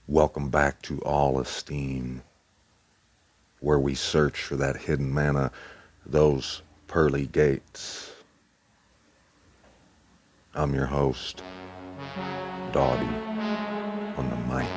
Welcome back to All Esteem, where we search for that hidden manna, those pearly gates. I'm your host, Dottie, on the mic.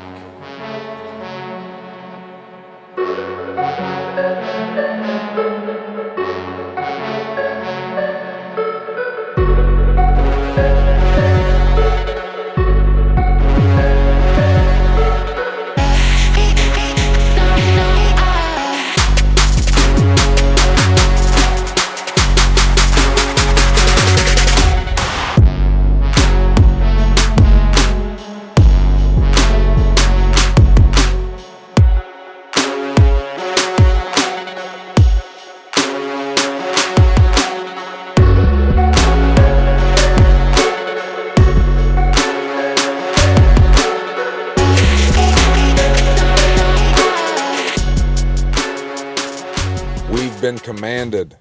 We've been commanded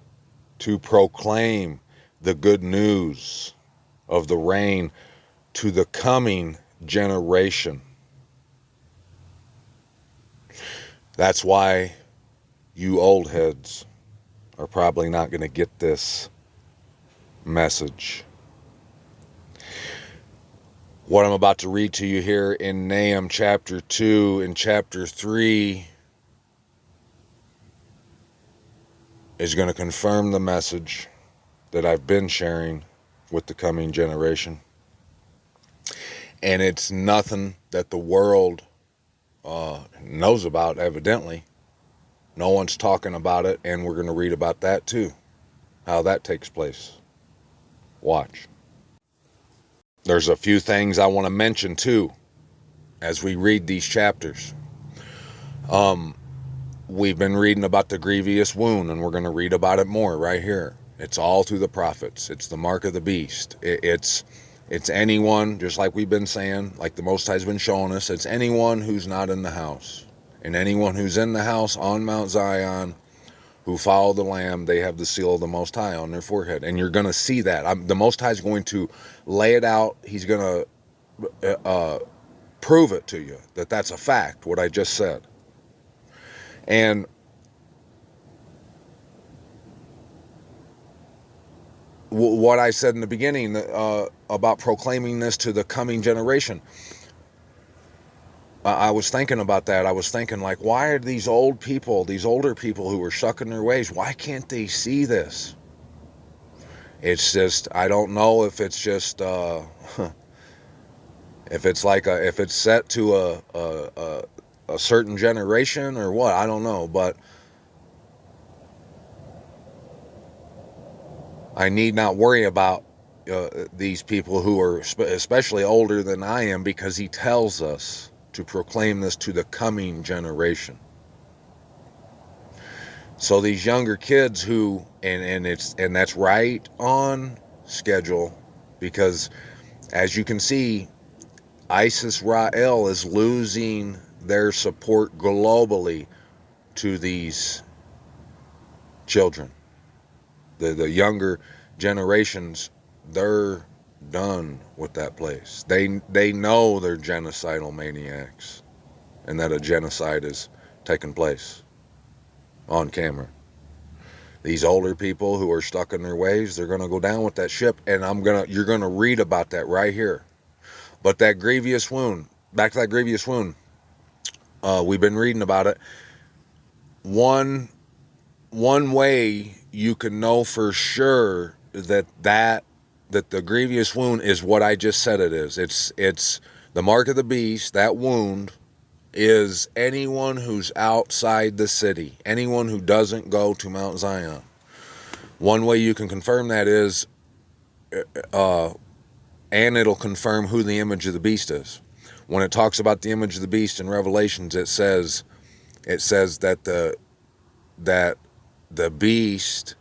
to proclaim the good news of the reign to the coming generation. That's why you old heads are probably not going to get this message. What I'm about to read to you here in Nahum chapter 2 and chapter 3 is going to confirm the message that I've been sharing with the coming generation. And it's nothing that the world knows about, evidently. No one's talking about it, and we're going to read about that too, how that takes place. Watch. There's a few things I want to mention too as we read these chapters. We've been reading about the grievous wound, and we're going to read about it more right here. It's all through the prophets. It's the mark of the beast. It's anyone, just like we've been saying, like the Most High's been showing us, it's anyone who's not in the house. And anyone who's in the house on Mount Zion who follow the Lamb, they have the seal of the Most High on their forehead. And you're going to see that. The Most High is going to lay it out. He's going to prove it to you that that's a fact, what I just said. And what I said in the beginning about proclaiming this to the coming generation, I was thinking about that. I was thinking, like, why are these older people who are stuck in their ways, why can't they see this? It's just, I don't know if it's just, if it's set to a certain generation or what, I don't know, but I need not worry about these people who are especially older than I am, because he tells us to proclaim this to the coming generation. So these younger kids who, and that's right on schedule, because as you can see, ISIS-Rael is losing their support globally to these children. The younger generations, they're done with that place. They know they're genocidal maniacs, and that a genocide is taking place on camera. These older people who are stuck in their ways, they're going to go down with that ship, and you're going to read about that right here. But that grievous wound, back to that grievous wound, we've been reading about it. One way you can know for sure that the grievous wound is what I just said it is. It's the mark of the beast. That wound is anyone who's outside the city, anyone who doesn't go to Mount Zion. One way you can confirm that is, and it'll confirm who the image of the beast is. When it talks about the image of the beast in Revelations, it says that the beast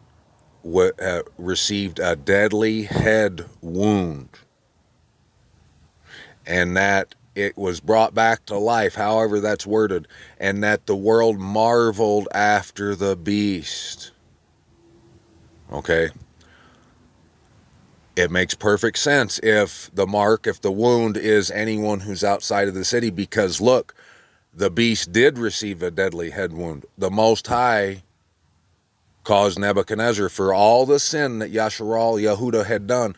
received a deadly head wound, and that it was brought back to life, however that's worded, and that the world marveled after the beast. Okay? It makes perfect sense if the wound is anyone who's outside of the city, because look, the beast did receive a deadly head wound. The Most High caused Nebuchadnezzar, for all the sin that Yasharal Yehuda had done,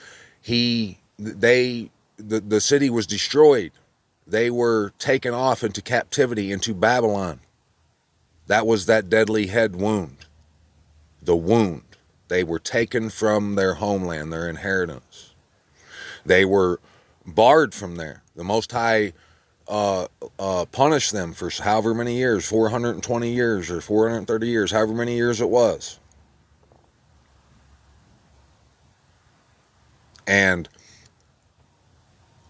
the city was destroyed. They were taken off into captivity into Babylon. That was that deadly head wound. The wound. They were taken from their homeland, their inheritance. They were barred from there. The Most High punished them for however many years, 420 years or 430 years, however many years it was. And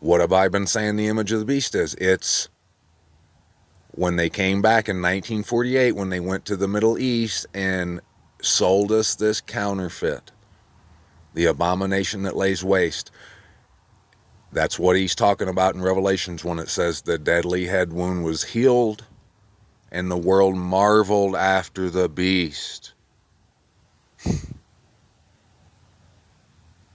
what have I been saying the image of the beast is? It's when they came back in 1948, when they went to the Middle East and sold us this counterfeit, the abomination that lays waste. That's what he's talking about in Revelations when it says the deadly head wound was healed and the world marveled after the beast.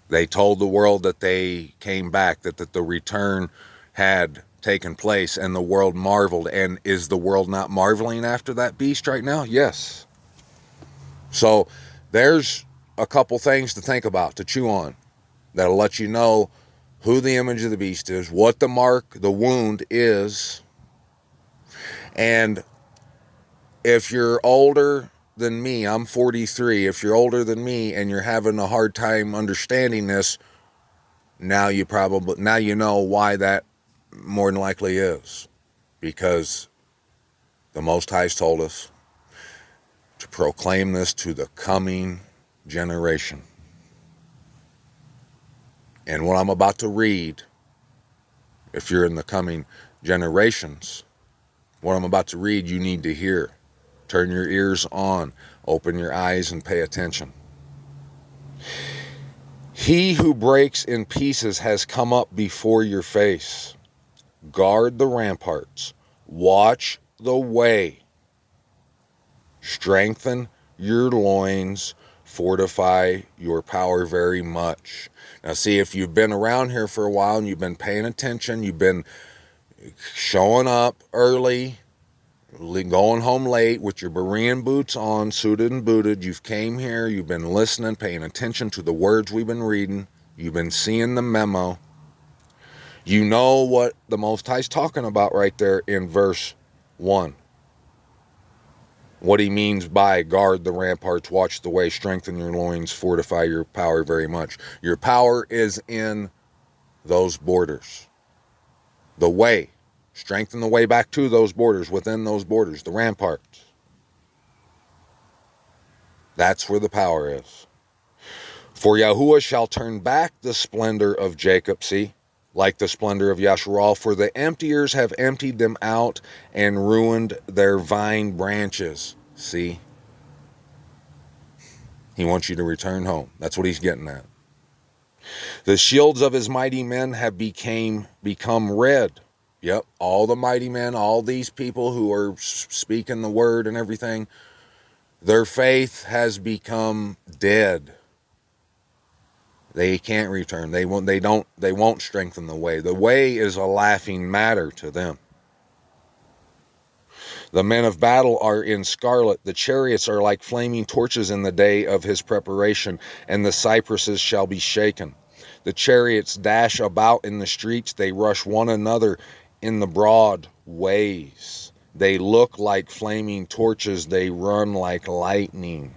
They told the world that they came back, that the return had taken place, and the world marveled. And is the world not marveling after that beast right now? Yes. So there's a couple things to think about, to chew on, that'll let you know who the image of the beast is, what the mark, the wound is. And if you're older than me, I'm 43, if you're older than me and you're having a hard time understanding this, now you know why that more than likely is. Because the Most High's told us to proclaim this to the coming generation. And what I'm about to read, if you're in the coming generations, what I'm about to read, you need to hear. Turn your ears on, open your eyes, and pay attention. He who breaks in pieces has come up before your face. Guard the ramparts. Watch the way. Strengthen your loins. Fortify your power very much. Now see, if you've been around here for a while and you've been paying attention, you've been showing up early, going home late with your Berean boots on, suited and booted, you've came here, you've been listening, paying attention to the words we've been reading, you've been seeing the memo. You know what the Most High's talking about right there in verse 1. What he means by guard the ramparts, watch the way, strengthen your loins, fortify your power very much. Your power is in those borders. The way. Strengthen the way back to those borders, within those borders, the ramparts. That's where the power is. For Yahuwah shall turn back the splendor of Jacob, see, like the splendor of Yasharal, for the emptiers have emptied them out and ruined their vine branches. See? He wants you to return home. That's what he's getting at. The shields of his mighty men have become red. Yep, all the mighty men, all these people who are speaking the word and everything, their faith has become dead. They can't return. They won't strengthen the way. The way is a laughing matter to them. The men of battle are in scarlet. The chariots are like flaming torches in the day of his preparation, and the cypresses shall be shaken. The chariots dash about in the streets. They rush one another in the broad ways. They look like flaming torches. They run like lightning.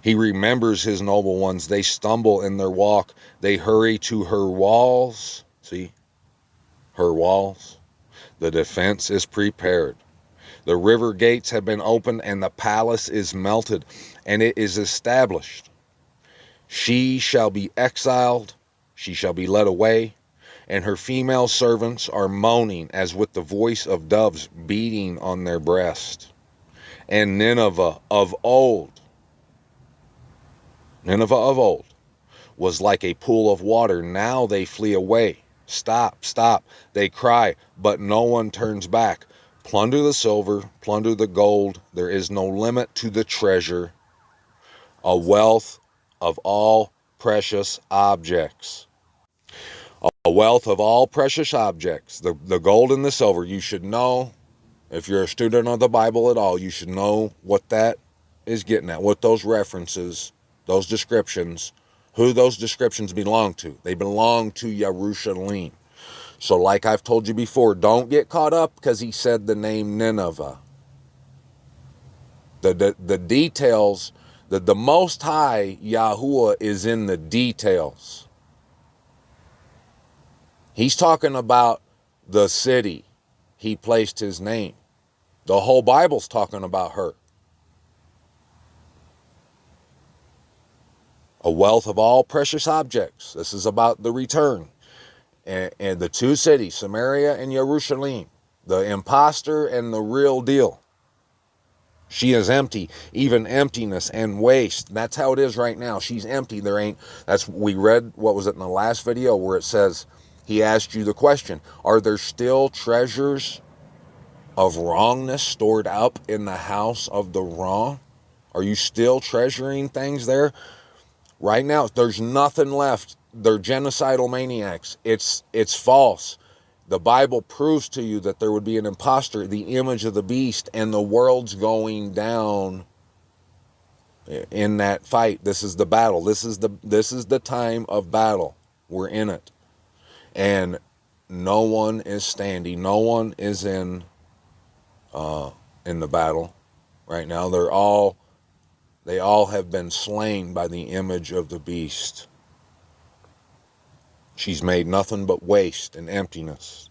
He remembers his noble ones. They stumble in their walk. They hurry to her walls. See? Her walls. The defense is prepared. The river gates have been opened, and the palace is melted, and it is established. She shall be exiled. She shall be led away. And her female servants are moaning as with the voice of doves beating on their breast. And Nineveh of old was like a pool of water. Now they flee away. Stop, stop, they cry, but no one turns back. Plunder the silver, plunder the gold. There is no limit to the treasure. A wealth of all precious objects. A wealth of all precious objects, the gold and the silver. You should know, if you're a student of the Bible at all, you should know what that is getting at, what those references, those descriptions, who those descriptions belong to. They belong to Jerusalem. So like I've told you before, don't get caught up because he said the name Nineveh. The details, the Most High Yahuwah is in the details. He's talking about the city he placed his name. The whole Bible's talking about her. A wealth of all precious objects. This is about the return. And the two cities, Samaria and Jerusalem. The imposter and the real deal. She is empty, even emptiness and waste. That's how it is right now. She's empty. We read, what was it in the last video where it says, he asked you the question, are there still treasures of wrongness stored up in the house of the wrong? Are you still treasuring things there? Right now, there's nothing left. They're genocidal maniacs. It's false. The Bible proves to you that there would be an imposter, the image of the beast, and the world's going down in that fight. This is the battle. This is the time of battle. We're in it. And no one is standing. No one is in the battle right now. They all have been slain by the image of the beast. She's made nothing but waste and emptiness.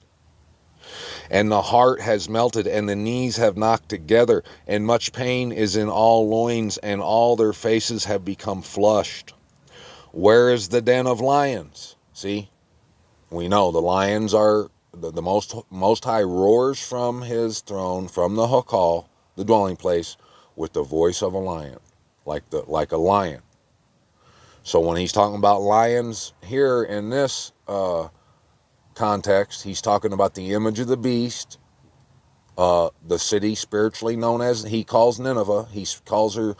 And the heart has melted, and the knees have knocked together, and much pain is in all loins, and all their faces have become flushed. Where is the den of lions? See, we know the lions are the most high roars from his throne, from the Hakal, the dwelling place, with the voice of a lion, like a lion. So when he's talking about lions here in this context, he's talking about the image of the beast, the city spiritually known as, he calls Nineveh. He calls her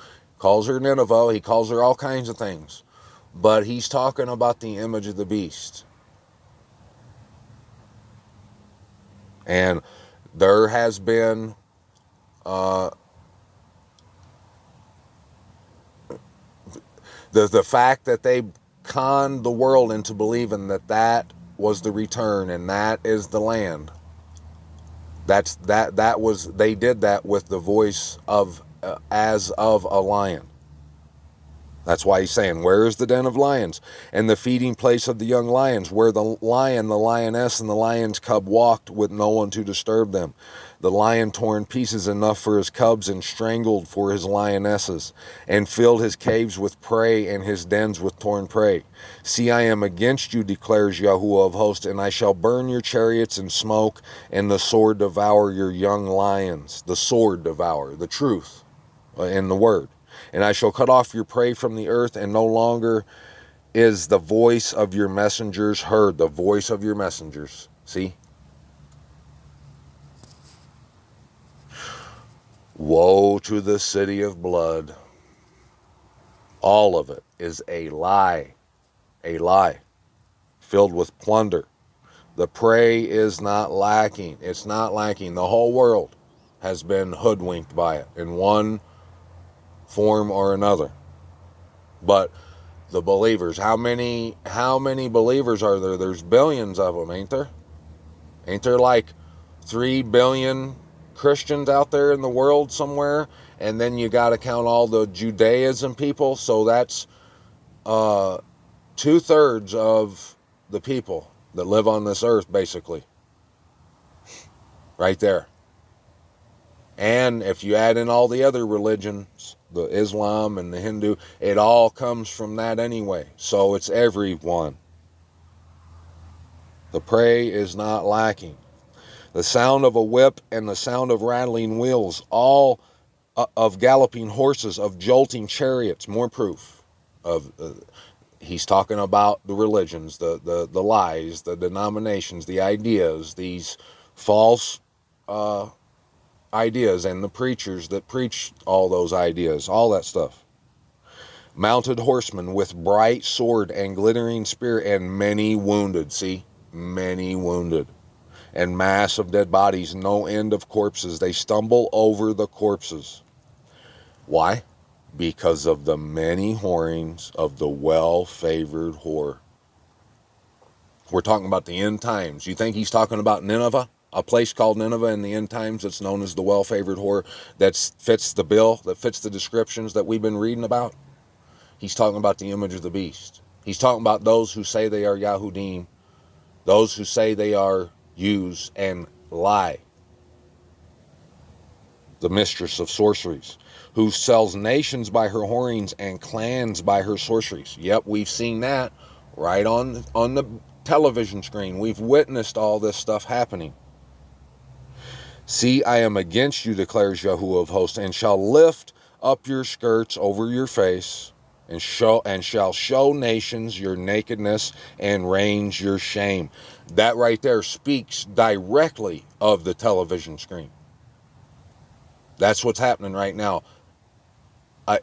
Nineveh. He calls her all kinds of things. But he's talking about the image of the beast. And there has been the fact that they conned the world into believing that was the return and that is the land. They did that with the voice of as of a lion. That's why he's saying, where is the den of lions and the feeding place of the young lions, where the lion, the lioness, and the lion's cub walked with no one to disturb them? The lion tore in pieces enough for his cubs and strangled for his lionesses, and filled his caves with prey and his dens with torn prey. See, I am against you, declares Yahuwah of hosts, and I shall burn your chariots in smoke, and the sword devour your young lions. The sword devour, the truth in the word. And I shall cut off your prey from the earth, and no longer is the voice of your messengers heard. The voice of your messengers. See? Woe to the city of blood. All of it is a lie, filled with plunder. The prey is not lacking. It's not lacking. The whole world has been hoodwinked by it in one form or another. But the believers, how many believers are there? There's billions of them, ain't there? Ain't there like 3 billion Christians out there in the world somewhere? And then you got to count all the Judaism people. So that's 2/3 of the people that live on this earth, basically. Right there. And if you add in all the other religions, the Islam and the Hindu, it all comes from that anyway. So it's everyone. The prey is not lacking. The sound of a whip and the sound of rattling wheels, all of galloping horses, of jolting chariots, more proof of he's talking about the religions, the lies, the denominations, the ideas, these false ideas, and the preachers that preach all those ideas, all that stuff. mounted horsemen with bright sword and glittering spear, and many wounded. See, many wounded, and mass of dead bodies, no end of corpses. They stumble over the corpses. Why? Because of the many whorings of the well-favored whore. We're talking about the end times. You think he's talking about Nineveh? A place called Nineveh in the end times that's known as the well-favored whore, that fits the bill, that fits the descriptions that we've been reading about? He's talking about the image of the beast. He's talking about those who say they are Yahudim, those who say they are Jews and lie. The mistress of sorceries, who sells nations by her whorings and clans by her sorceries. Yep, we've seen that right on the television screen. We've witnessed all this stuff happening. See, I am against you, declares Yahuwah of hosts, and shall lift up your skirts over your face, and shall show nations your nakedness and range your shame. That right there speaks directly of the television screen. That's what's happening right now.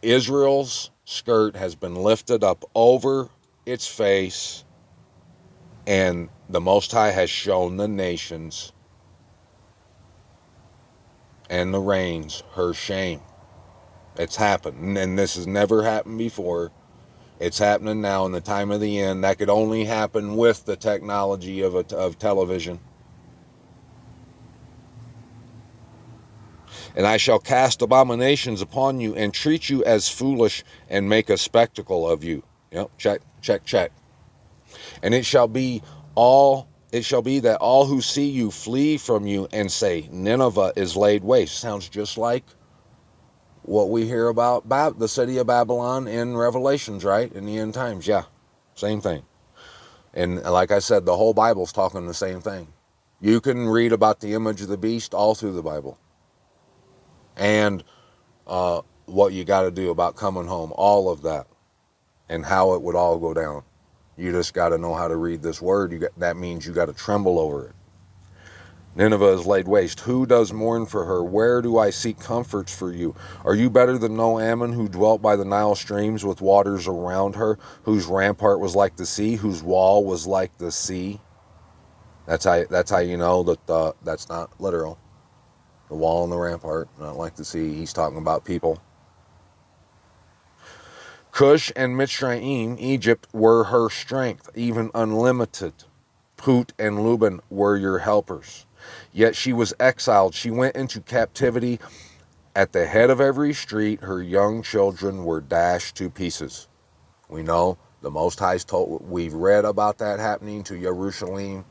Israel's skirt has been lifted up over its face, and the Most High has shown the nations and the reigns her shame. It's happened, and this has never happened before. It's happening now in the time of the end. That could only happen with the technology of television. And I shall cast abominations upon you and treat you as foolish and make a spectacle of you. Yep, check, check, check. And it shall be that all who see you flee from you and say, Nineveh is laid waste. Sounds just like what we hear about the city of Babylon in Revelations, right? In the end times, yeah, same thing. And like I said, the whole Bible's talking the same thing. You can read about the image of the beast all through the Bible. And what you got to do about coming home, all of that, and how it would all go down. You just got to know how to read this word. That means you got to tremble over it. Nineveh is laid waste. Who does mourn for her? Where do I seek comforts for you? Are you better than No Ammon, who dwelt by the Nile streams with waters around her, whose rampart was like the sea, whose wall was like the sea? That's how you know that that's not literal. The wall and the rampart, not like the sea. He's talking about people. Cush and Mitzrayim, Egypt, were her strength, even unlimited. Put and Luban were your helpers. Yet she was exiled. She went into captivity. At the head of every street, her young children were dashed to pieces. We know the Most High's told. We've read about that happening to Jerusalem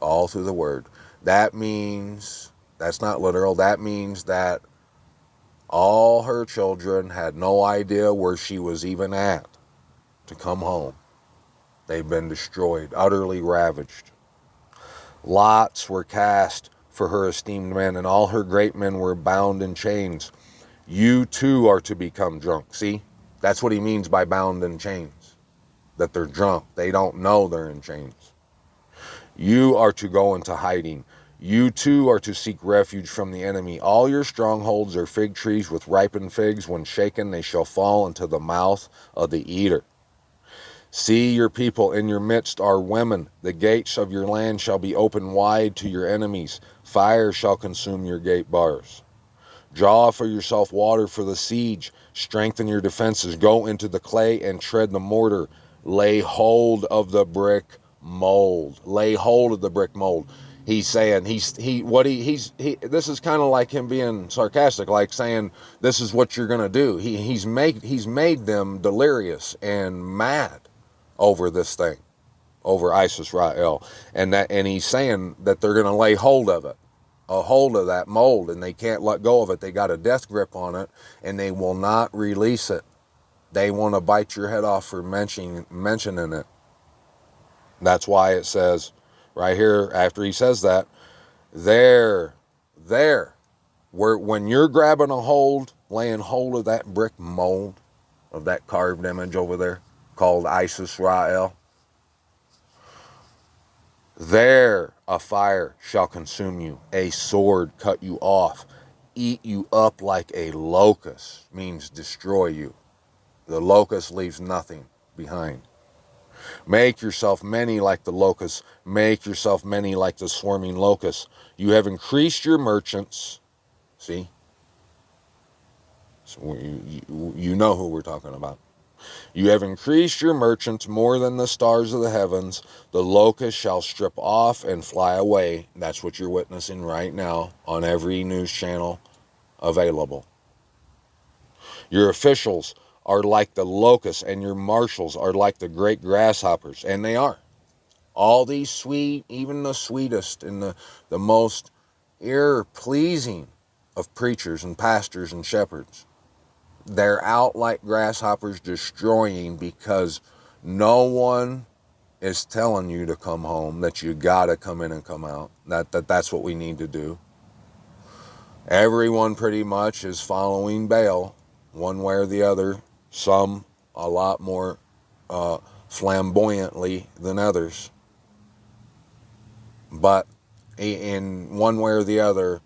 all through the Word. That means, that's not literal. That means that all her children had no idea where she was even at to come home. They've been destroyed, utterly ravaged. Lots were cast for her esteemed men, and all her great men were bound in chains. You too are to become drunk. See, that's what he means by bound in chains, that they're drunk. They don't know they're in chains. You are to go into hiding. You too are to seek refuge from the enemy. All your strongholds are fig trees with ripened figs. When shaken, they shall fall into the mouth of the eater. See, your people in your midst are women. The gates of your land shall be open wide to your enemies. Fire shall consume your gate bars. Draw for yourself water for the siege. Strengthen your defenses. Go into the clay and tread the mortar. Lay hold of the brick mold. Lay hold of the brick mold. He's saying this is kind of like him being sarcastic, like saying this is what you're gonna do. He's made them delirious and mad over this thing, over Isis Rael, and he's saying that they're gonna lay hold of it, a hold of that mold, and they can't let go of it. They got a death grip on it, and they will not release it. They want to bite your head off for mentioning it. That's why it says right here, after he says that, there, when you're grabbing a hold, laying hold of that brick mold, of that carved image over there, called Isis Rael, there a fire shall consume you, a sword cut you off, eat you up like a locust, means destroy you. The locust leaves nothing behind. Make yourself many like the locust. Make yourself many like the swarming locust. You have increased your merchants. See? So you know who we're talking about. You have increased your merchants more than the stars of the heavens. The locust shall strip off and fly away. That's what you're witnessing right now on every news channel available. Your officials are like the locusts, and your marshals are like the great grasshoppers. And they are. All these sweet, even the sweetest and the most ear-pleasing of preachers and pastors and shepherds, they're out like grasshoppers destroying, because no one is telling you to come home, that you gotta come in and come out. That's what we need to do. Everyone pretty much is following Baal one way or the other. Some a lot more flamboyantly than others. But in one way or the other,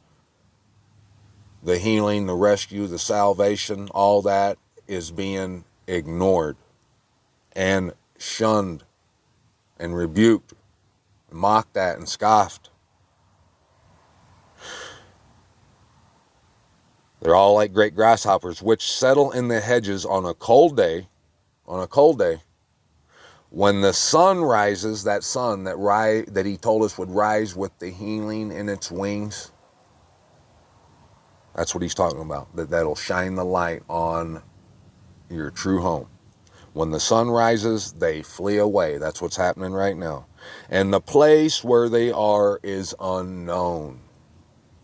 the healing, the rescue, the salvation, all that is being ignored and shunned and rebuked, mocked at and scoffed. They're all like great grasshoppers, which settle in the hedges on a cold day, when the sun rises, that sun that he told us would rise with the healing in its wings. That's what he's talking about, that'll shine the light on your true home. When the sun rises, they flee away. That's what's happening right now. And the place where they are is unknown.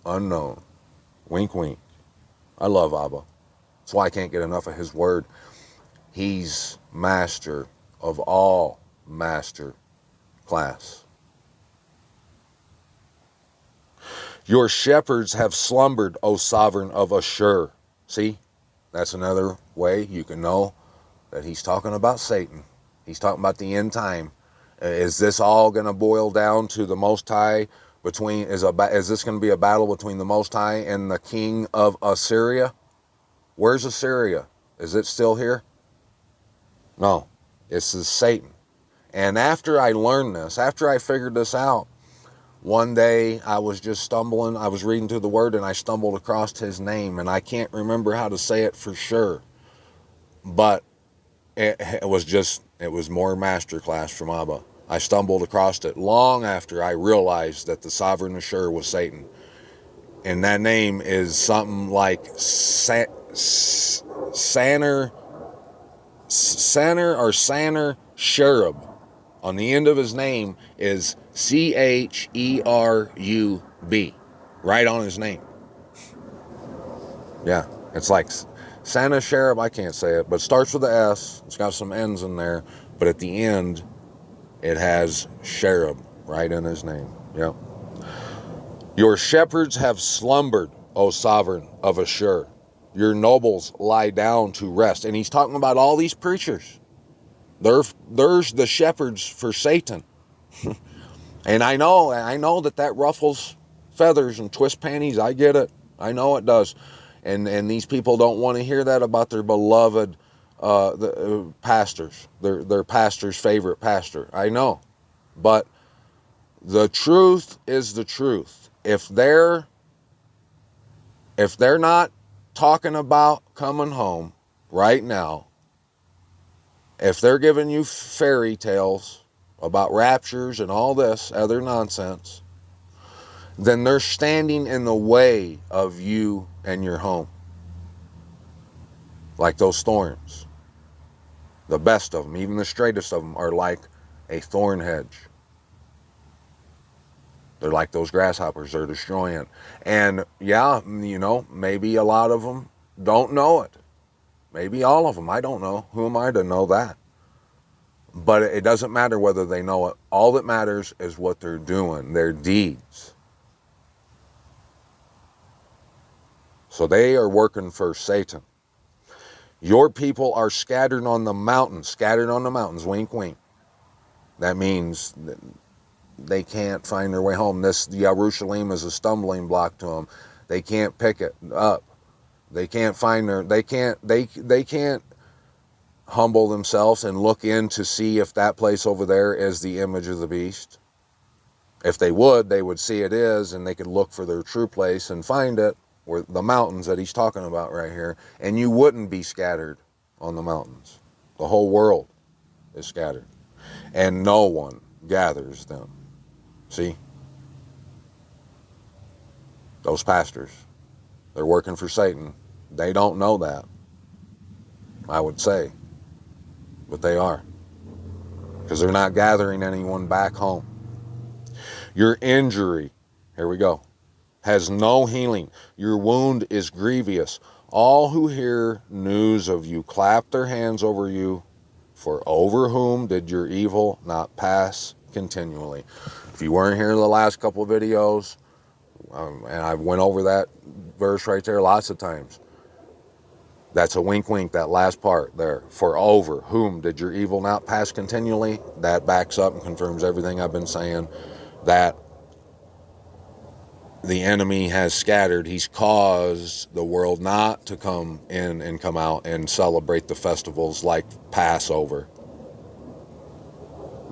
Unknown. Wink, wink. I love Abba. That's why I can't get enough of his word. He's master of all master class. Your shepherds have slumbered, O sovereign of Ashur. See, that's another way you can know that he's talking about Satan. He's talking about the end time. Is this all going to boil down to the Most High? Is this going to be a battle between the Most High and the king of Assyria? Where's Assyria? Is it still here? No, this is Satan. And after I learned this, after I figured this out, one day I was just stumbling. I was reading through the word and I stumbled across his name, and I can't remember how to say it for sure. But it was more masterclass from Abba. I stumbled across it long after I realized that the sovereign Ashur was Satan. And that name is something like Saner Cherub. On the end of his name is Cherub. Right on his name. Yeah, it's like Santa Cherub, I can't say it, but it starts with the S. It's got some N's in there, but at the end, it has Cherub right in his name. Yep. Your shepherds have slumbered, O sovereign of Ashur. Your nobles lie down to rest. And he's talking about all these preachers. There's the shepherds for Satan. And I know that ruffles feathers and twists panties. I get it. I know it does. And these people don't want to hear that about their beloved pastors, their pastor's favorite pastor. I know. But the truth is the truth. If they're not talking about coming home right now, if they're giving you fairy tales about raptures and all this other nonsense, then they're standing in the way of you and your home. Like those thorns. The best of them, even the straightest of them, are like a thorn hedge. They're like those grasshoppers. They're destroying. And yeah, maybe a lot of them don't know it. Maybe all of them. I don't know. Who am I to know that? But it doesn't matter whether they know it. All that matters is what they're doing, their deeds. So they are working for Satan. Your people are scattered on the mountains. Scattered on the mountains. Wink, wink. That means they can't find their way home. This Jerusalem is a stumbling block to them. They can't pick it up. They can't find they can't humble themselves and look in to see if that place over there is the image of the beast? If they would see it is, and they could look for their true place and find it, where the mountains that he's talking about right here, and you wouldn't be scattered on the mountains. The whole world is scattered, and no one gathers them. See? Those pastors, they're working for Satan. They don't know that, I would say, but they are, because they're not gathering anyone back home. Your injury, here we go, has no healing. Your wound is grievous. All who hear news of you clap their hands over you, for over whom did your evil not pass continually? If you weren't here in the last couple of videos, and I went over that verse right there lots of times, that's a wink wink, that last part there. For over whom did your evil not pass continually? That backs up and confirms everything I've been saying, that the enemy has scattered. He's caused the world not to come in and come out and celebrate the festivals like Passover.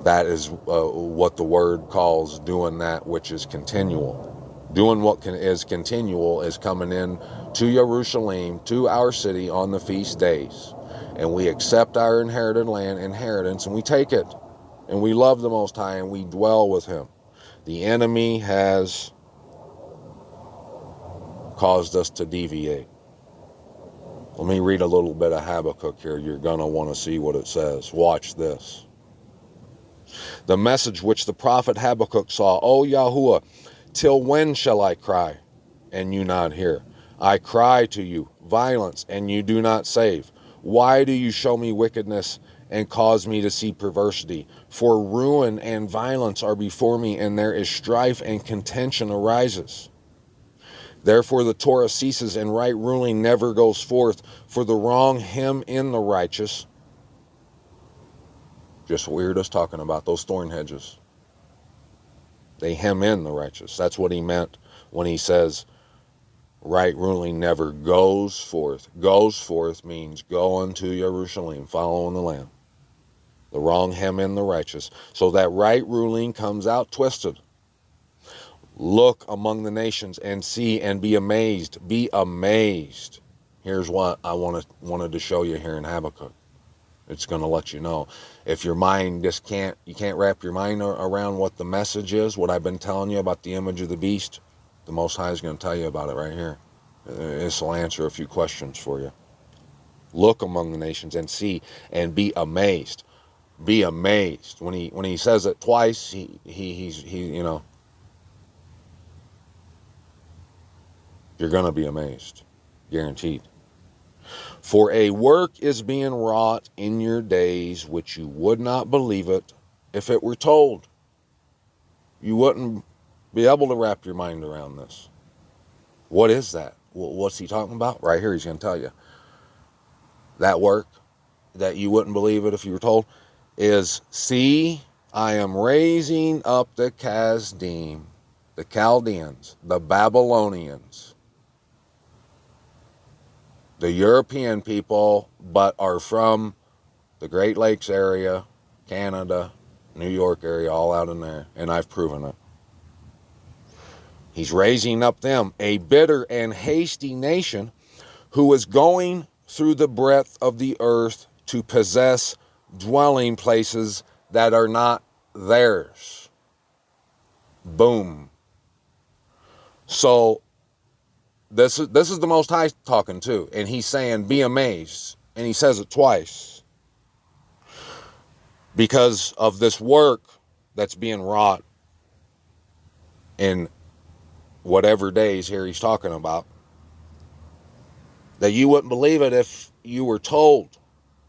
That is what the word calls doing that which is continual. Doing what is continual is coming in to Jerusalem, to our city on the feast days. And we accept our inherited land, inheritance, and we take it. And we love the Most High, and we dwell with him. The enemy has caused us to deviate. Let me read a little bit of Habakkuk here. You're going to want to see what it says. Watch this. The message which the prophet Habakkuk saw. O Yahuwah, till when shall I cry, and you not hear? I cry to you, violence, and you do not save. Why do you show me wickedness and cause me to see perversity? For ruin and violence are before me, and there is strife and contention arises. Therefore the Torah ceases, and right ruling never goes forth. For the wrong hem in the righteous. Just what we were just talking about, those thorn hedges. They hem in the righteous. That's what he meant when he says right ruling never goes forth. Goes forth means go unto Jerusalem, following the Lamb. The wrong hem in the righteous. So that right ruling comes out twisted. Look among the nations and see and be amazed. Be amazed. Here's what I wanted to show you here in Habakkuk. It's going to let you know. If your mind just you can't wrap your mind around what the message is, what I've been telling you about the image of the beast, the Most High is going to tell you about it right here. This will answer a few questions for you. Look among the nations and see and be amazed. Be amazed. When he says it twice, he's you know, you're going to be amazed. Guaranteed. For a work is being wrought in your days, which you would not believe it if it were told. You wouldn't be able to wrap your mind around this. What is that? What's he talking about? Right here, he's going to tell you. That work that you wouldn't believe it if you were told is, see, I am raising up the Kasdim, the Chaldeans, the Babylonians, the European people, but are from the Great Lakes area, Canada, New York area, all out in there, and I've proven it. He's raising up them, a bitter and hasty nation who is going through the breadth of the earth to possess dwelling places that are not theirs. Boom. So this is the Most High talking too, and he's saying, be amazed, and he says it twice because of this work that's being wrought in whatever days here he's talking about, that you wouldn't believe it if you were told.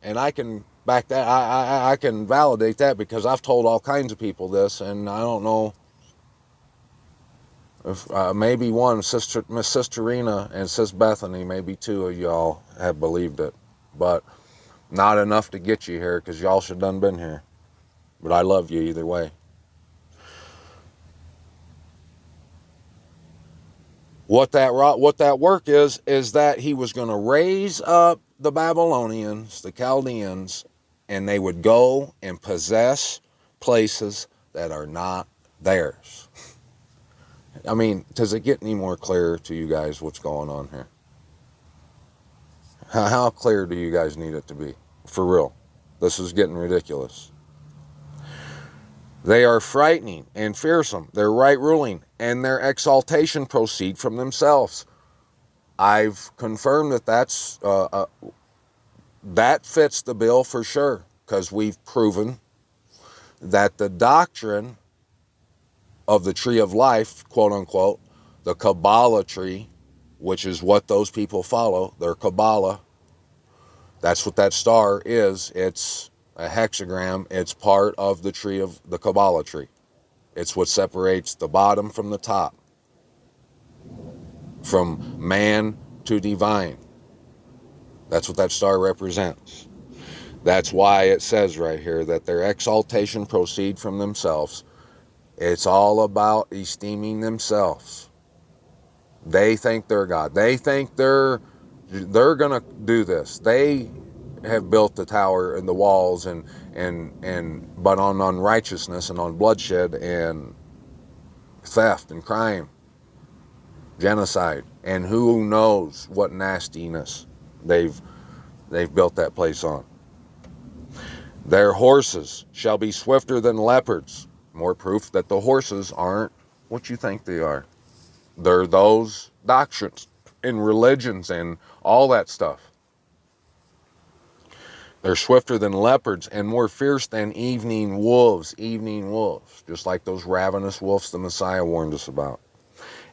And I can back that, I can validate that, because I've told all kinds of people this, and I don't know if maybe one, Miss Sister Rena and Sis Bethany, maybe two of y'all have believed it, but not enough to get you here, because y'all should have done been here. But I love you either way. What that work is that he was going to raise up the Babylonians, the Chaldeans, and they would go and possess places that are not theirs. I mean, does it get any more clear to you guys what's going on here? How clear do you guys need it to be? For real. This is getting ridiculous. They are frightening and fearsome. Their right ruling and their exaltation proceed from themselves. I've confirmed that that fits the bill for sure, because we've proven that the doctrine of the tree of life, quote unquote, the Kabbalah tree, which is what those people follow, their Kabbalah, that's what that star is. It's a hexagram. It's part of the tree of the Kabbalah tree. It's what separates the bottom from the top, from man to divine. That's what that star represents. That's why it says right here that their exaltation proceed from themselves. It's all about esteeming themselves. They think they're God. They think they're gonna do this. They have built the tower and the walls but on unrighteousness and on bloodshed and theft and crime, genocide, and who knows what nastiness they've built that place on. Their horses shall be swifter than leopards. More proof that the horses aren't what you think they are. They're those doctrines and religions and all that stuff. They're swifter than leopards and more fierce than evening wolves. Evening wolves, just like those ravenous wolves the Messiah warned us about.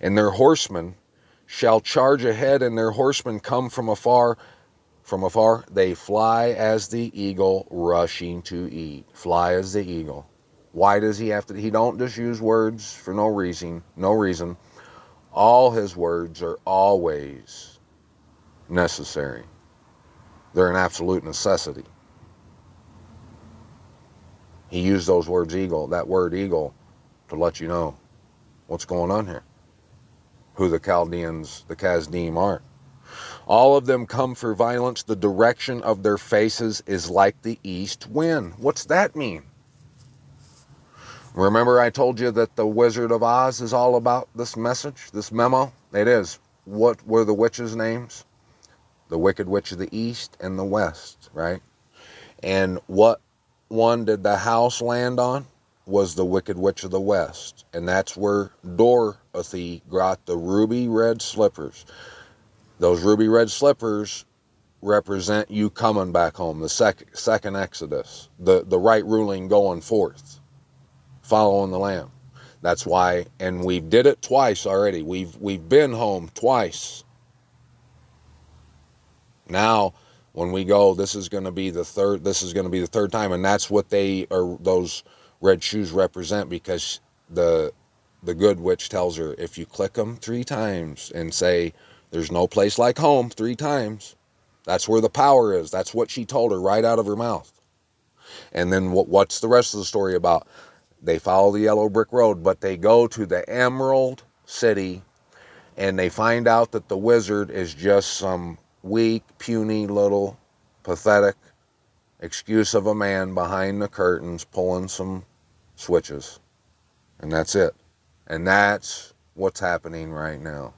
And their horsemen shall charge ahead, and their horsemen come from afar. From afar, they fly as the eagle rushing to eat. Fly as the eagle. Why does he have to? He don't just use words for no reason. No reason. All his words are always necessary. They're an absolute necessity. He used those words eagle, that word eagle, to let you know what's going on here. Who the Chaldeans, the Kasdim are. All of them come for violence. The direction of their faces is like the east wind. What's that mean? Remember I told you that the Wizard of Oz is all about this message, this memo? It is. What were the witches' names? The Wicked Witch of the East and the West, right? And what one did the house land on? Was the Wicked Witch of the West. And that's where Dorothy got the ruby red slippers. Those ruby red slippers represent you coming back home, the second Exodus, the right ruling going forth, following the Lamb. That's why, and we did it twice already. We've been home twice. Now, when we go, this is going to be the third time, and that's what those red shoes represent, because the good witch tells her, if you click them 3 times and say, there's no place like home 3 times, that's where the power is. That's what she told her right out of her mouth. And then what's the rest of the story about? They follow the yellow brick road, but they go to the Emerald City, and they find out that the wizard is just some weak, puny, little, pathetic excuse of a man behind the curtains pulling some switches. And that's it. And that's what's happening right now.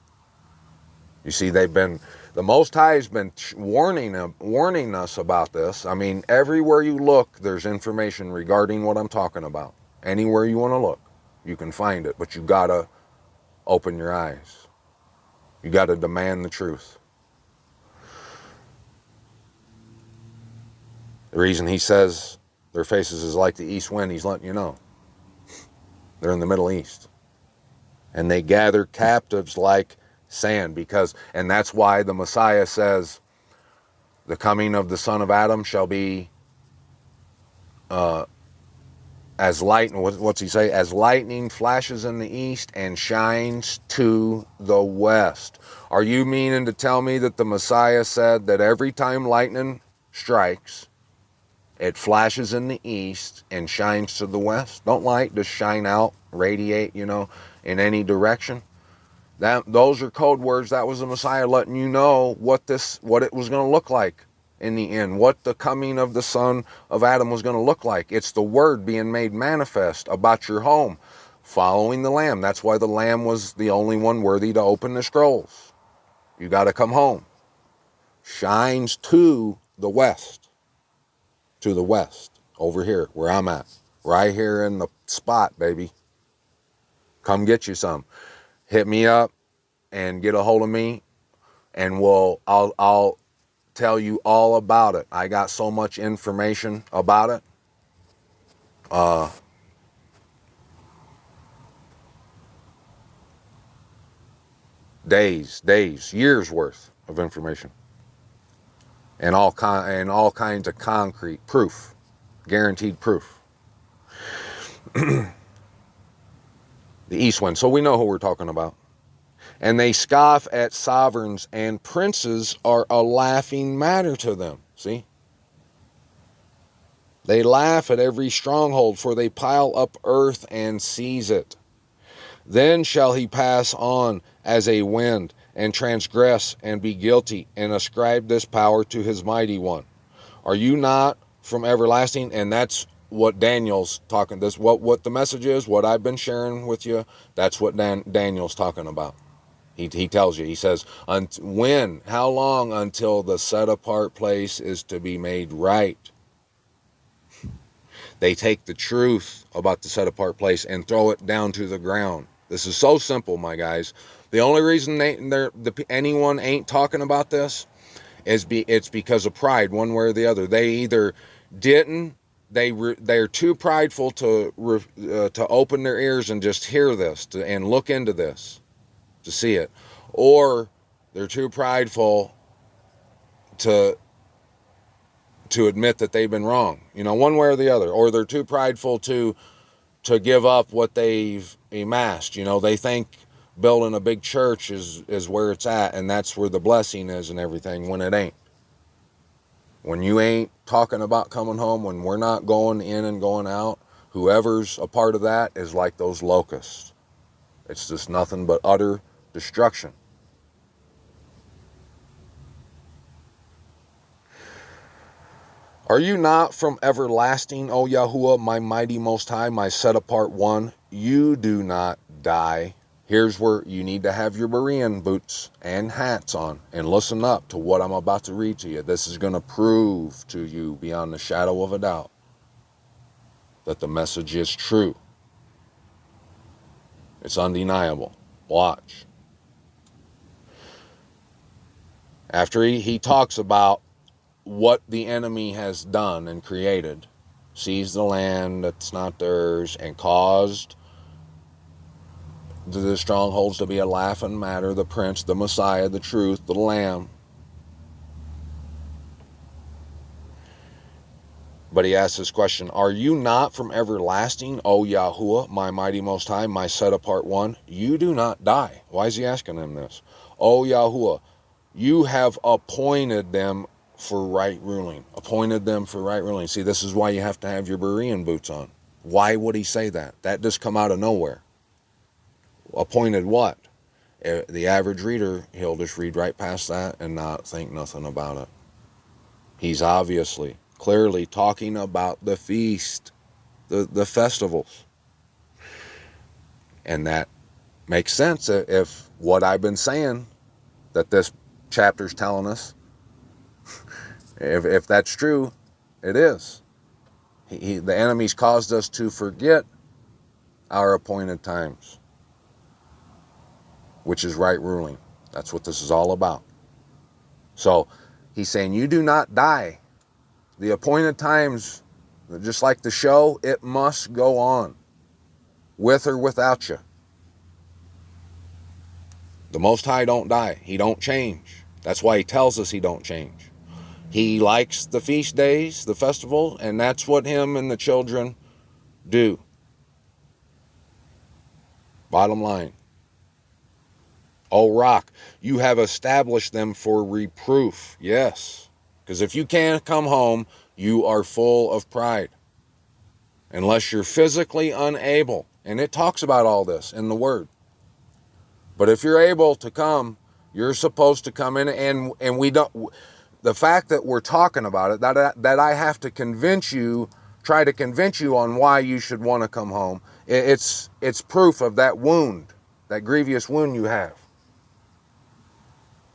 You see, the Most High has been warning us about this. I mean, everywhere you look, there's information regarding what I'm talking about. Anywhere you want to look, you can find it. But you got to open your eyes. You got to demand the truth. The reason he says their faces is like the east wind, he's letting you know. They're in the Middle East. And they gather captives like sand, and that's why the Messiah says the coming of the Son of Adam shall be as lightning. What's he say? As lightning flashes in the east and shines to the west. Are you meaning to tell me that the Messiah said that every time lightning strikes, it flashes in the east and shines to the west? Don't light just shine out, radiate, in any direction? Those are code words. That was the Messiah letting you know what it was going to look like in the end, what the coming of the son of Adam was going to look like. It's the word being made manifest about your home, following the Lamb. That's why the Lamb was the only one worthy to open the scrolls. You got to come home. Shines to the west, over here where I'm at, right here in the spot, baby. Come get you some. Hit me up and get a hold of me, and I'll tell you all about it. I got so much information about it. Days, years worth of information, and all kinds of concrete proof, guaranteed proof. The east wind. So we know who we're talking about. And they scoff at sovereigns, and princes are a laughing matter to them. See? They laugh at every stronghold, for they pile up earth and seize it. Then shall he pass on as a wind, and transgress, and be guilty, and ascribe this power to his mighty one. Are you not from everlasting? And that's what Daniel's talking. This what the message is, what I've been sharing with you. That's what Daniel's talking about. He tells you, he says, when, how long until the set apart place is to be made right? They take the truth about the set apart place and throw it down to the ground. This is so simple, my guys. The only reason anyone ain't talking about this is it's because of pride, one way or the other. They either didn't, they're too prideful to open their ears and just hear this and look into this to see it, or they're too prideful to admit that they've been wrong, one way or the other, or they're too prideful to give up what they've amassed. They think building a big church is where it's at, and that's where the blessing is and everything, when it ain't. When you ain't talking about coming home, when we're not going in and going out, whoever's a part of that is like those locusts. It's just nothing but utter destruction. Are you not from everlasting, O Yahuwah, my mighty most high, my set apart one? You do not die. Here's where you need to have your Berean boots and hats on and listen up to what I'm about to read to you. This is going to prove to you beyond the shadow of a doubt that the message is true. It's undeniable. Watch. After he talks about what the enemy has done and created, seized the land that's not theirs, and caused the strongholds to be a laughing matter, the prince, the Messiah, the truth, the Lamb. But he asks this question, are you not from everlasting, O Yahuwah, my mighty most high, my set apart one? You do not die. Why is he asking him this? O Yahuwah, you have appointed them for right ruling. Appointed them for right ruling. See, this is why you have to have your Berean boots on. Why would he say that? That just come out of nowhere. Appointed what? The average reader, he'll just read right past that and not think nothing about it. He's obviously, clearly talking about the feast, the festivals. And that makes sense if what I've been saying, that this chapter's telling us, if that's true, it is. The enemy's caused us to forget our appointed times, which is right ruling. That's what this is all about. So he's saying, you do not die. The appointed times, just like the show, it must go on, with or without you. The Most High don't die. He don't change. That's why he tells us he don't change. He likes the feast days, the festival, and that's what him and the children do. Bottom line. O rock, you have established them for reproof. Yes. Because if you can't come home, you are full of pride. Unless you're physically unable. And it talks about all this in the Word. But if you're able to come, you're supposed to come in, and we don't. The fact that we're talking about it, that I have to try to convince you on why you should want to come home. It's proof of that wound, that grievous wound you have.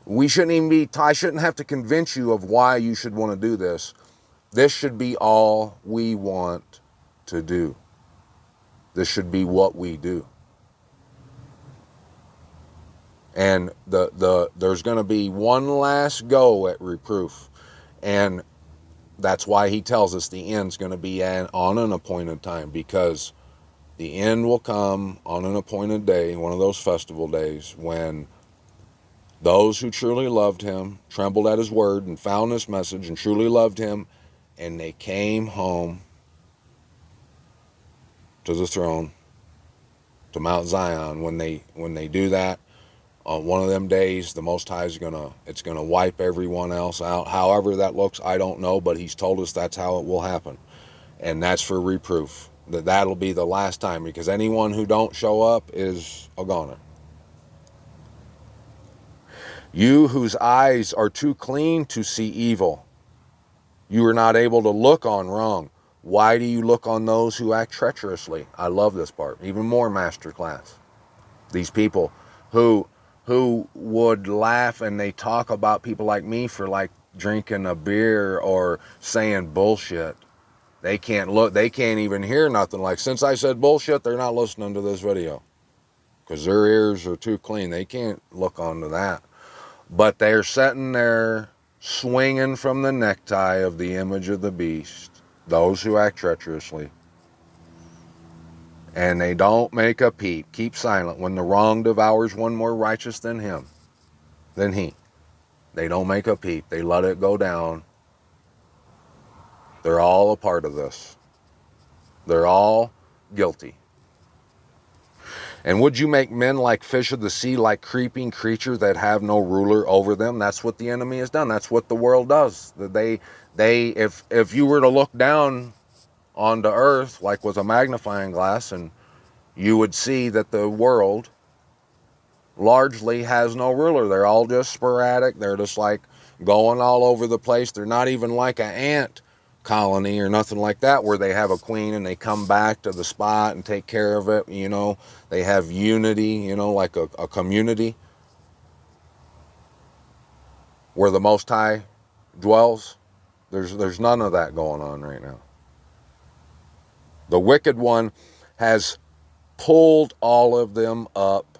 We shouldn't even be. I shouldn't have to convince you of why you should want to do this. This should be all we want to do. This should be what we do. And there's going to be one last go at reproof, and that's why he tells us the end's going to be on an appointed time, because the end will come on an appointed day, one of those festival days, when those who truly loved him trembled at his word and found this message and truly loved him, and they came home to the throne, to Mount Zion. When they do that, on one of them days, the Most High is gonna wipe everyone else out. However that looks, I don't know, but he's told us that's how it will happen, and that's for reproof. That'll be the last time, because anyone who don't show up is a goner. You whose eyes are too clean to see evil, you are not able to look on wrong. Why do you look on those who act treacherously? I love this part. Even more masterclass. These people who would laugh, and they talk about people like me for like drinking a beer or saying bullshit. They can't even hear nothing. Like, since I said bullshit, they're not listening to this video, because their ears are too clean. They can't look onto that. But they're sitting there swinging from the necktie of the image of the beast, those who act treacherously. And they don't make a peep. Keep silent. When the wrong devours one more righteous than he. They don't make a peep. They let it go down. They're all a part of this. They're all guilty. And would you make men like fish of the sea, like creeping creatures that have no ruler over them? That's what the enemy has done. That's what the world does. If you were to look down onto earth, like with a magnifying glass, and you would see that the world largely has no ruler. They're all just sporadic. They're just like going all over the place. They're not even like an ant colony or nothing like that, where they have a queen and they come back to the spot and take care of it. They have unity, like a community where the Most High dwells. There's none of that going on right now. The wicked one has pulled all of them up.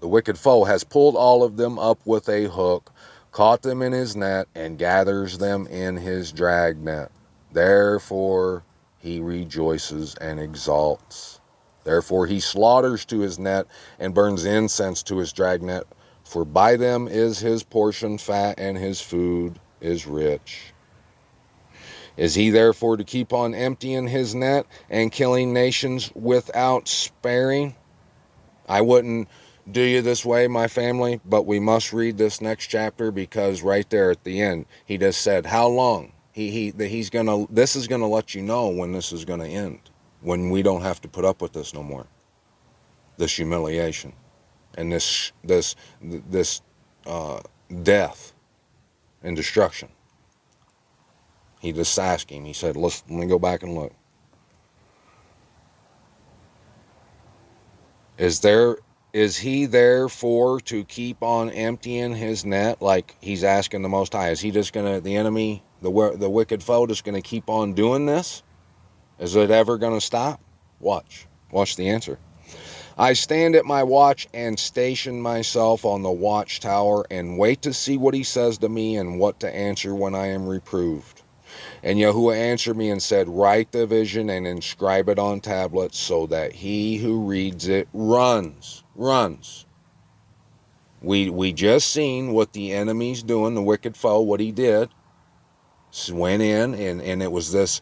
The wicked foe has pulled all of them up with a hook, caught them in his net, and gathers them in his drag net. Therefore he rejoices and exalts. Therefore he slaughters to his net and burns incense to his drag net. For by them is his portion fat, and his food is rich. Is he therefore to keep on emptying his net and killing nations without sparing? I wouldn't do you this way, my family, but we must read this next chapter, because right there at the end, he just said, how long? This is gonna let you know when this is gonna end, when we don't have to put up with this no more, this humiliation and this death and destruction. He just asked him. He said, let me go back and look. Is he therefore to keep on emptying his net? Like, he's asking the Most High, is he just gonna, the enemy, the wicked foe, just gonna keep on doing this? Is it ever gonna stop? Watch the answer. I stand at my watch and station myself on the watchtower, and wait to see what he says to me, and what to answer when I am reproved. And Yahuwah answered me and said, write the vision and inscribe it on tablets, so that he who reads it runs. We just seen what the enemy's doing, the wicked foe, what he did. Went in, and it was this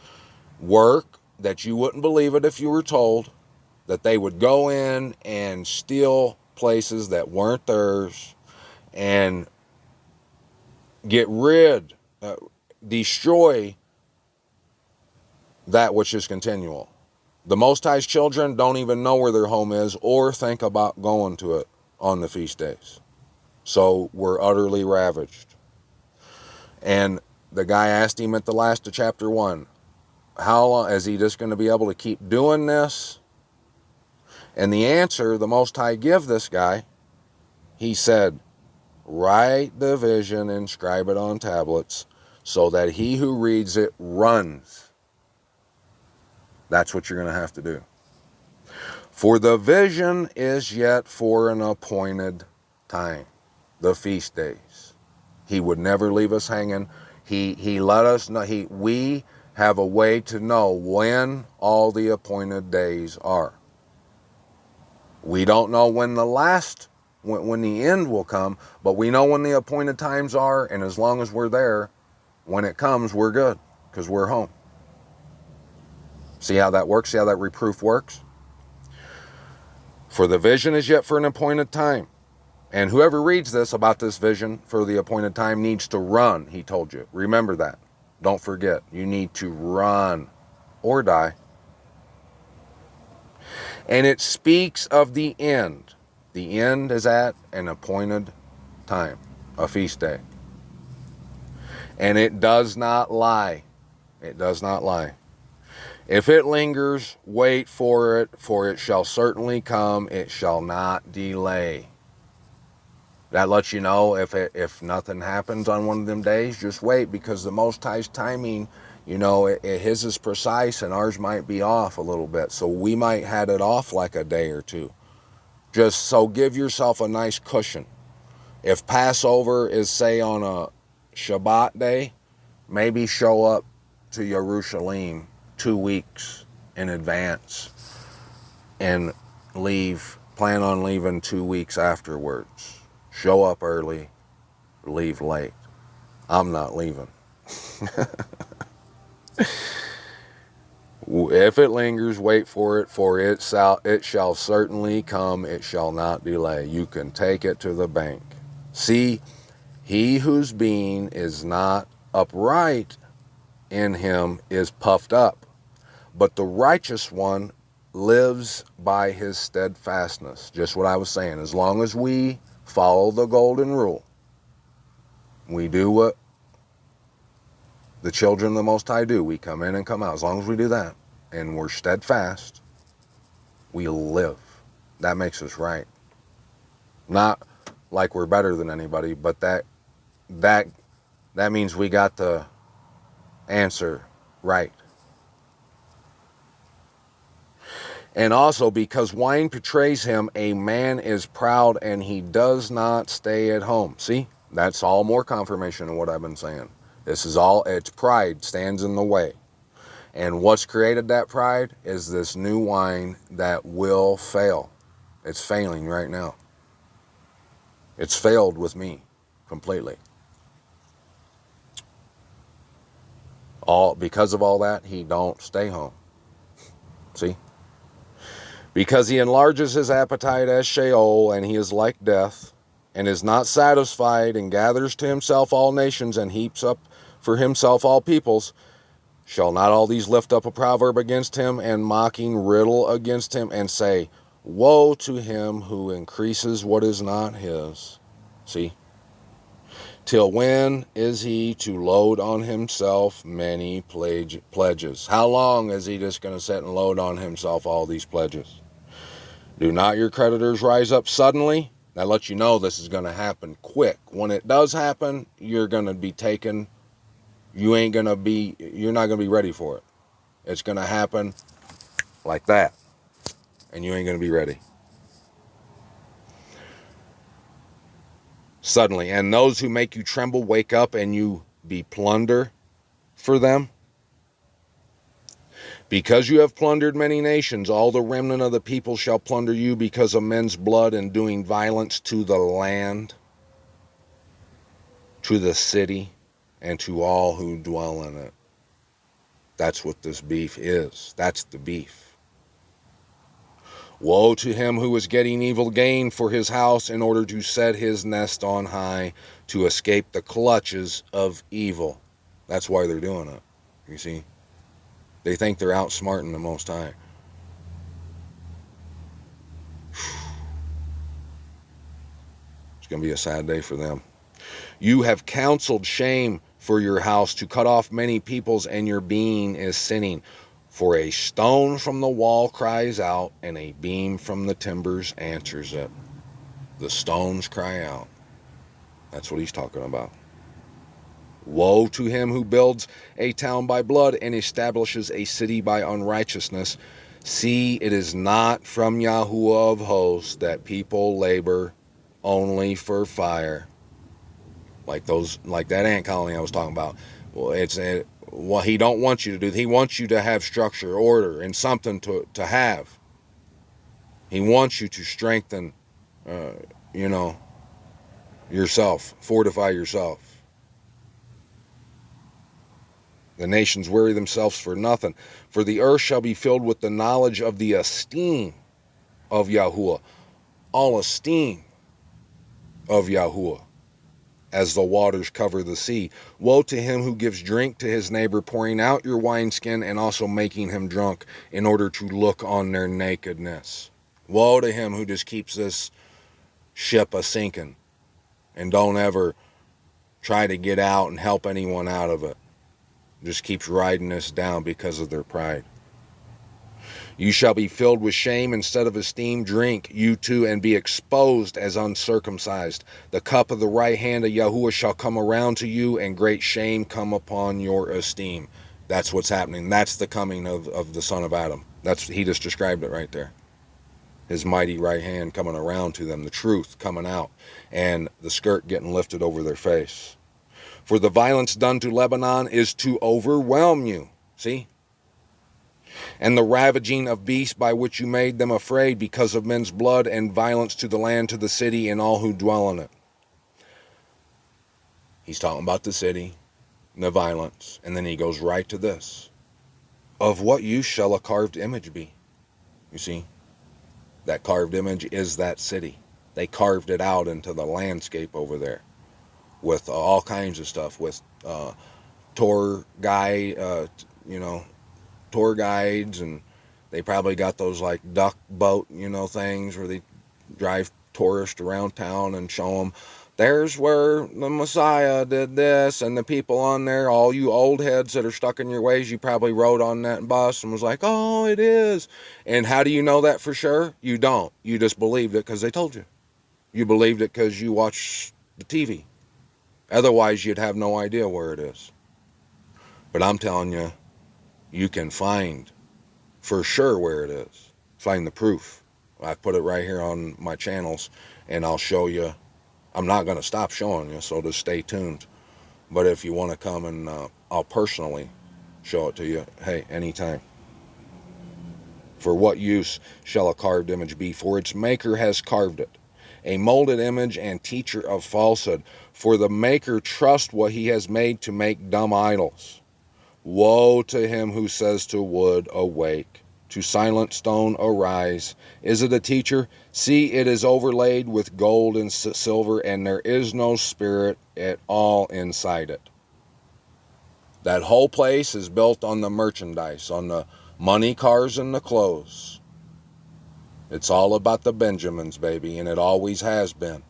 work that you wouldn't believe it if you were told, that they would go in and steal places that weren't theirs, and get destroy that which is continual. The Most High's children don't even know where their home is, or think about going to it. on the feast days. So we're utterly ravaged. And the guy asked him at the last of chapter 1, how long is he just going to be able to keep doing this? And the answer the Most High give this guy, he said, write the vision, inscribe it on tablets, so that he who reads it runs. That's what you're going to have to do. For the vision is yet for an appointed time, the feast days. He would never leave us hanging. He let us know. We have a way to know when all the appointed days are. We don't know when when the end will come, but we know when the appointed times are, and as long as we're there, when it comes, we're good, because we're home. See how that works? See how that reproof works? For the vision is yet for an appointed time. And whoever reads this about this vision for the appointed time needs to run, he told you. Remember that. Don't forget. You need to run or die. And it speaks of the end. The end is at an appointed time, a feast day. And it does not lie. It does not lie. If it lingers, wait for it shall certainly come, it shall not delay. That lets you know if nothing happens on one of them days, just wait, because the Most High's timing, his is precise and ours might be off a little bit. So we might have it off like a day or two. Just so give yourself a nice cushion. If Passover is, say, on a Shabbat day, maybe show up to Jerusalem 2 weeks in advance and plan on leaving 2 weeks afterwards. Show up early, leave late. I'm not leaving. If it lingers, wait for it shall certainly come, it shall not delay. You can take it to the bank. See, he whose being is not upright in him is puffed up, but the righteous one lives by his steadfastness. Just what I was saying. As long as we follow the golden rule, we do what the children of the Most High do. We come in and come out. As long as we do that and we're steadfast, we live. That makes us right. Not like we're better than anybody, but that means we got the answer right. And also, because wine betrays him, a man is proud and he does not stay at home. See, that's all more confirmation of what I've been saying. It's pride stands in the way. And what's created that pride is this new wine that will fail. It's failing right now. It's failed with me completely. Because of all that, he don't stay home. See? Because he enlarges his appetite as Sheol, and he is like death, and is not satisfied, and gathers to himself all nations, and heaps up for himself all peoples. Shall not all these lift up a proverb against him, and mocking riddle against him, and say, woe to him who increases what is not his? See? Till when is he to load on himself many pledges? How long is he just going to sit and load on himself all these pledges? Do not your creditors rise up suddenly? That lets you know this is going to happen quick. When it does happen, you're going to be taken. You're not going to be ready for it. It's going to happen like that. And you ain't going to be ready. Suddenly. And those who make you tremble, wake up, and you be plunder for them. Because you have plundered many nations, all the remnant of the people shall plunder you because of men's blood and doing violence to the land, to the city, and to all who dwell in it. That's what this beef is. That's the beef. Woe to him who is getting evil gain for his house in order to set his nest on high, to escape the clutches of evil. That's why they're doing it. You see? They think they're outsmarting the Most High. It's going to be a sad day for them. You have counseled shame for your house to cut off many peoples, and your being is sinning. For a stone from the wall cries out, and a beam from the timbers answers it. The stones cry out. That's what he's talking about. Woe to him who builds a town by blood and establishes a city by unrighteousness. See, it is not from Yahuwah of hosts that people labor only for fire. Like that ant colony I was talking about. Well, what he don't want you to do. He wants you to have structure, order, and something to have. He wants you to strengthen, yourself, fortify yourself. The nations weary themselves for nothing. For the earth shall be filled with the knowledge of the esteem of Yahuwah. All esteem of Yahuwah, as the waters cover the sea. Woe to him who gives drink to his neighbor, pouring out your wineskin and also making him drunk in order to look on their nakedness. Woe to him who just keeps this ship a-sinking and don't ever try to get out and help anyone out of it. Just keeps riding us down because of their pride. You shall be filled with shame instead of esteem. Drink, you too, and be exposed as uncircumcised. The cup of the right hand of Yahuwah shall come around to you, and great shame come upon your esteem. That's what's happening. That's the coming of the son of Adam. He just described it right there. His mighty right hand coming around to them, the truth coming out, and the skirt getting lifted over their face. For the violence done to Lebanon is to overwhelm you. See? And the ravaging of beasts by which you made them afraid, because of men's blood, and violence to the land, to the city, and all who dwell in it. He's talking about the city, and the violence, and then he goes right to this. Of what use shall a carved image be? You see? That carved image is that city. They carved it out into the landscape over there, with all kinds of stuff, with tour guides, and they probably got those like duck boat, things where they drive tourists around town and show them, there's where the Messiah did this, and the people on there, all you old heads that are stuck in your ways, you probably rode on that bus and was like, oh, it is. And how do you know that for sure? You don't. You just believed it because they told you. You believed it because you watched the TV. Otherwise, you'd have no idea where it is. But I'm telling you, you can find for sure where it is. Find the proof. I put it right here on my channels, and I'll show you. I'm not going to stop showing you, so just stay tuned. But if you want to come and I'll personally show it to you, hey, anytime. For what use shall a carved image be? For its maker has carved it, a molded image and teacher of falsehood. For the maker trusts what he has made to make dumb idols. Woe to him who says to wood, awake, to silent stone, arise. Is it a teacher? See, it is overlaid with gold and silver, and there is no spirit at all inside it. That whole place is built on the merchandise, on the money, cars, and the clothes. It's all about the Benjamins, baby, and it always has been.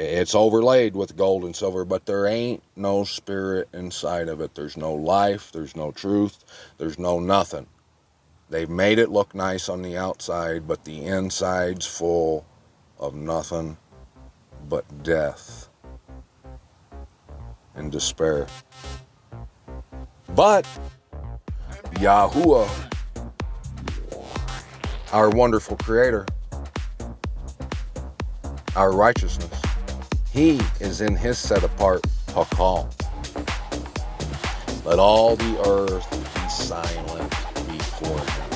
It's overlaid with gold and silver, but there ain't no spirit inside of it. There's no life, there's no truth, there's no nothing. They've made it look nice on the outside, but the inside's full of nothing but death and despair. But Yahuwah, our wonderful creator, our righteousness, he is in his set apart Pakal. Let all the earth be silent before him.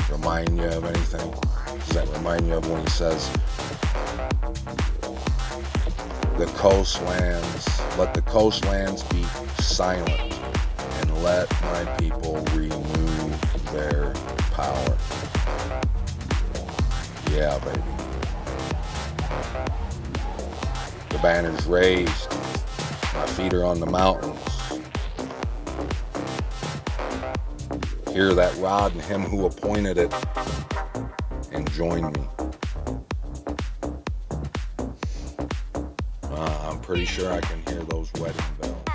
Remind you of anything? Does that remind you of when he says, the coastlands, let the coastlands be silent, and let my people renew their power. Yeah, baby. The banner's raised. My feet are on the mountains. Hear that rod and him who appointed it, and join me. I'm pretty sure I can hear those wedding bells.